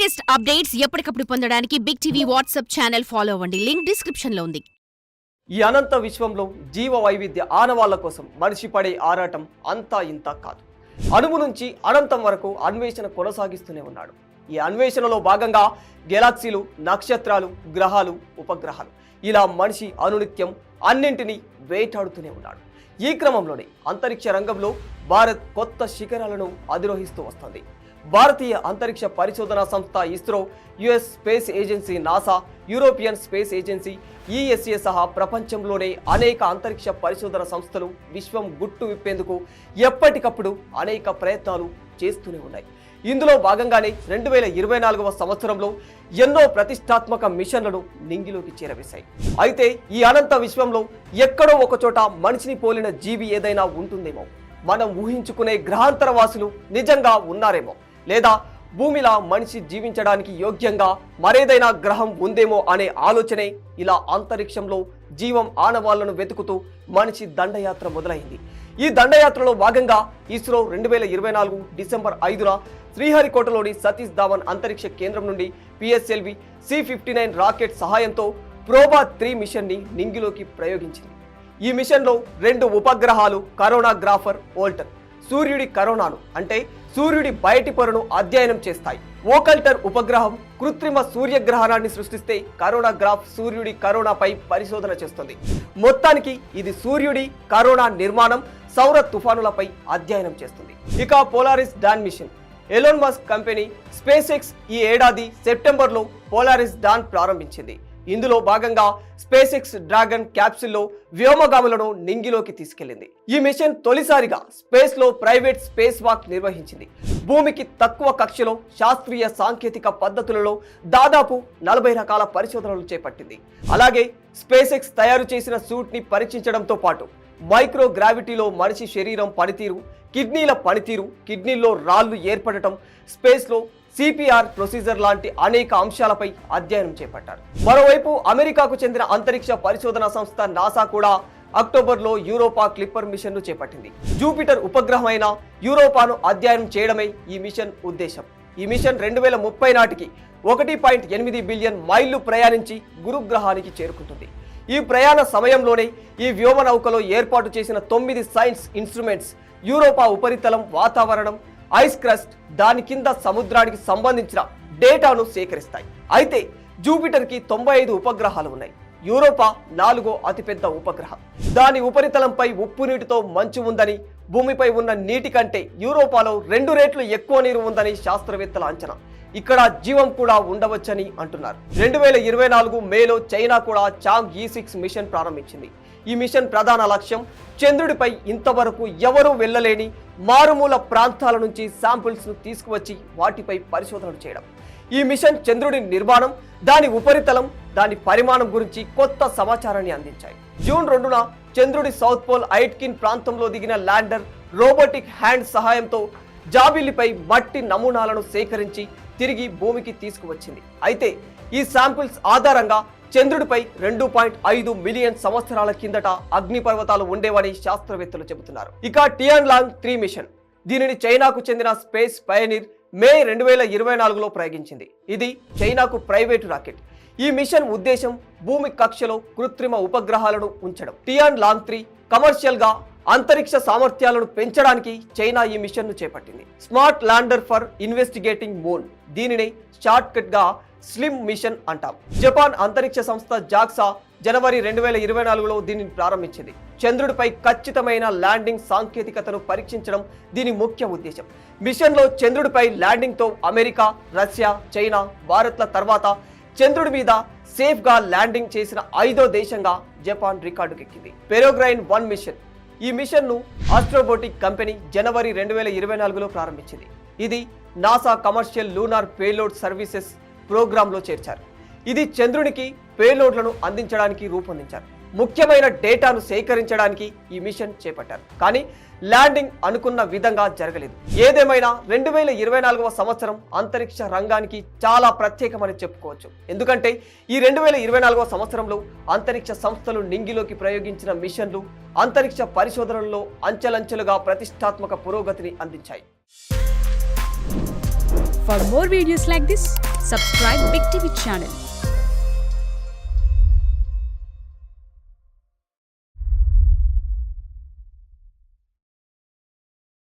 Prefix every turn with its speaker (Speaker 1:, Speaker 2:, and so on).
Speaker 1: Latest updates ఎప్పటికప్పుడు పొందడానికి big TV WhatsApp channel follow అవ్వండి. లింక్ డిస్క్రిప్షన్ లో ఉంది.
Speaker 2: ఈ అనంత విశ్వంలో జీవ వైవిధ్య ఆనవాళ్ల కోసం మనిషి పడే ఆరాటం అంతా ఇంత కాదు. అణువు నుంచి అనంతం వరకు అన్వేషణ కొనసాగిస్తూనే ఉన్నాడు. ఈ అన్వేషణలో భాగంగా గెలాక్సీలు, నక్షత్రాలు, గ్రహాలు, ఉపగ్రహాలు ఇలా మనిషి అనునిత్యం అన్నింటినీ వేటాడుతూనే ఉన్నాడు. ఈ క్రమంలోనే అంతరిక్ష రంగంలో భారత్ కొత్త శిఖరాలను అధిరోహిస్తూ వస్తుంది. భారతీయ అంతరిక్ష పరిశోధనా సంస్థ ISRO, US space agency NASA, European space agency ESA సహా ప్రపంచంలోనే అనేక అంతరిక్ష పరిశోధన సంస్థలు విశ్వం గుట్టు విప్పేందుకు ఎప్పటికప్పుడు అనేక ప్రయత్నాలు చేస్తూనే ఉన్నాయి. ఇందులో భాగంగానే 2024వ సంవత్సరంలో ఎన్నో ప్రతిష్టాత్మక మిషన్లను నింగిలోకి చేరవేశాయి. అయితే ఈ అనంత విశ్వంలో ఎక్కడో ఒకచోట మనిషిని పోలిన జీవి ఏదైనా ఉంటుందేమో, మనం ఊహించుకునే గ్రహాంతరవాసులు నిజంగా ఉన్నారేమో, లేదా భూమిలా మనిషి జీవించడానికి యోగ్యంగా మరేదైనా గ్రహం ఉందేమో అనే ఆలోచనే ఇలా అంతరిక్షంలో జీవం ఆనవాళ్లను వెతుకుతూ మనిషి దండయాత్ర మొదలైంది. ఈ దండయాత్రలో భాగంగా ఇస్రో 2024 డిసెంబర్ 5న శ్రీహరికోటలోని సతీష్ ధావన్ అంతరిక్ష కేంద్రం నుండి పిఎస్ఎల్వి C-59 రాకెట్ సహాయంతో ప్రోబా 3 మిషన్ని నింగిలోకి ప్రయోగించింది. ఈ మిషన్లో 2 ఉపగ్రహాలు కరోనాగ్రాఫర్ వోల్టర్ సూర్యుడి కరోనాను అంటే సూర్యుడి బయటి పొరను అధ్యయనం చేస్తాయి. వోకల్టర్ ఉపగ్రహం కృత్రిమ సూర్యగ్రహణాన్ని సృష్టిస్తే కరోనాగ్రాఫ్ సూర్యుడి కరోనాపై పరిశోధన చేస్తుంది. మొత్తానికి ఇది సూర్యుడి కరోనా నిర్మాణం, సౌర తుఫానులపై అధ్యయనం చేస్తుంది. ఇక Polaris dawn mission, Elon Musk company SpaceX ఈ ఏడాది సెప్టెంబర్లో పోలారిస్ డాన్ ప్రారంభించింది. ఇందులో భాగంగా స్పేస్ ఎక్స్ డ్రాగన్ క్యాప్సూల్లో వ్యోమగాములను నింగిలోకి తీసుకెళ్లింది. ఈ మిషన్ తొలిసారిగా స్పేస్ లో ప్రైవేట్ స్పేస్ వాక్ నిర్వహించింది. భూమికి తక్కువ కక్షలో శాస్త్రీయ సాంకేతిక పద్ధతులలో దాదాపు 40 రకాల పరిశోధనలు చేపట్టింది. అలాగే స్పేస్ ఎక్స్ తయారు చేసిన సూట్ ని పరీక్షించడంతో పాటు మైక్రో గ్రావిటీలో మనిషి శరీరం పనితీరు, కిడ్నీల పనితీరు, కిడ్నీల్లో రాళ్లు ఏర్పడటం, స్పేస్ లో సిపిఆర్ ప్రొసీజర్ లాంటి అనేక అంశాలపై అధ్యయనం చేపట్టారు. మరోవైపు అమెరికాకు చెందిన అంతరిక్ష పరిశోధనా సంస్థ నాసా కూడా అక్టోబర్లో యూరోపా క్లిప్పర్ మిషన్ను చేపట్టింది. జూపిటర్ ఉపగ్రహమైన యూరోపాను అధ్యయనం చేయడమే ఈ మిషన్ ఉద్దేశం. ఈ మిషన్ 2030 నాటికి 1.8 బిలియన్ మైళ్లు ప్రయాణించి గురుగ్రహానికి చేరుకుంటుంది. ఈ ప్రయాణ సమయంలోనే ఈ వ్యోమ నౌకలో ఏర్పాటు చేసిన 9 సైన్స్ ఇన్స్ట్రుమెంట్స్ యూరోపా ఉపరితలం, వాతావరణం, ఐస్ క్రస్ట్, దాని కింద సముద్రానికి సంబంధించిన డేటాను సేకరిస్తాయి. అయితే జూపిటర్కి 95 ఉపగ్రహాలు ఉన్నాయి. యూరోపా 4వ అతిపెద్ద ఉపగ్రహం. దాని ఉపరితలంపై ఉప్పు నీటితో మంచు ఉందని, భూమిపై ఉన్న నీటి కంటే యూరోపాలో 2 రెట్లు ఎక్కువ నీరు ఉందని శాస్త్రవేత్తల అంచనా. ఇక్కడ జీవం కూడా ఉండవచ్చని అంటున్నారు. 2024 మేలో చైనా కూడా చాంగ్ E6 మిషన్ ప్రారంభించింది. ఈ మిషన్ ప్రధాన లక్ష్యం చంద్రుడిపై ఇంతవరకు ఎవరూ వెళ్ళలేని మారుమూల ప్రాంతాల నుంచి శాంపిల్స్ ను తీసుకువచ్చి వాటిపై పరిశోధనలు చేయడం. ఈ మిషన్ చంద్రుడి నిర్మాణం, దాని ఉపరితలం, దాని పరిమాణం గురించి కొత్త సమాచారాన్ని అందించాయి. జూన్ 2న చంద్రుడి సౌత్ పోల్ ఐట్కిన్ ప్రాంతంలో దిగిన ల్యాండర్ రోబోటిక్ హ్యాండ్ సహాయంతో జాబిల్లిపై మట్టి నమూనాలను సేకరించి తిరిగి భూమికి తీసుకువచ్చింది. అయితే ఈ శాంపిల్స్ ఆధారంగా చంద్రుడిపై 2.5 మిలియన్ సంవత్సరాల కిందట అగ్నిపర్వతాలు ఉండేవని శాస్త్రవేత్తలు చెబుతున్నారు. ఇక టియాన్లాంగ్ 3 మిషన్, దీనిని చైనాకు చెందిన స్పేస్ పయనీర్ మే 2024లో ప్రయోగించింది. ఇది చైనాకు ప్రైవేటు రాకెట్. ఈ మిషన్ ఉద్దేశం భూమి కక్షలో కృత్రిమ ఉపగ్రహాలను ఉంచడం. టియాన్లాంగ్ 3 కమర్షియల్ గా అంతరిక్ష సామర్థ్యాలను పెంచడానికి చైనా ఈ మిషన్ ను చేపట్టింది. Smart lander for investigating moon, దీనిని షార్ట్ కట్ గా స్లిమ్ మిషన్ అంటాం. జపాన్ అంతరిక్ష సంస్థ జాక్సా జనవరి 2024లో దీనిని ప్రారంభించింది. చంద్రుడిపై ఖచ్చితమైన ల్యాండింగ్ సాంకేతికతను పరీక్షించడం దీని ముఖ్య ఉద్దేశం. మిషన్లో చంద్రుడిపై ల్యాండింగ్తో అమెరికా, రష్యా, చైనా, భారత్ల తర్వాత చంద్రుడి మీద సేఫ్ గా ల్యాండింగ్ చేసిన 5వ దేశంగా జపాన్ రికార్డుకెక్కింది. పెరోగ్రైన్ 1 మిషన్, ఈ మిషన్ ను ఆస్ట్రోబోటిక్ కంపెనీ జనవరి 2024లో ప్రారంభించింది. ఇది NASA commercial lunar payload services ప్రోగ్రాంలో చేర్చారు. ఇది చంద్రునికి పేలోడ్లను అందించడానికి రూపొందించారు. ముఖ్యమైన డేటాను సేకరించడానికి ఈ మిషన్ చేపట్టారు. కానీ ల్యాండింగ్ అనుకున్న విధంగా జరగలేదు. ఏదేమైనా 2024వ సంవత్సరం అంతరిక్ష రంగానికి చాలా ప్రత్యేకమని చెప్పుకోవచ్చు. ఎందుకంటే ఈ 2024వ సంవత్సరంలో అంతరిక్ష సంస్థలు నింగిలోకి ప్రయోగించిన మిషన్లు అంతరిక్ష పరిశోధనల్లో అంచెలంచెలుగా ప్రతిష్టాత్మక పురోగతిని అందించాయి.
Speaker 3: For more videos like this, subscribe Big TV channel.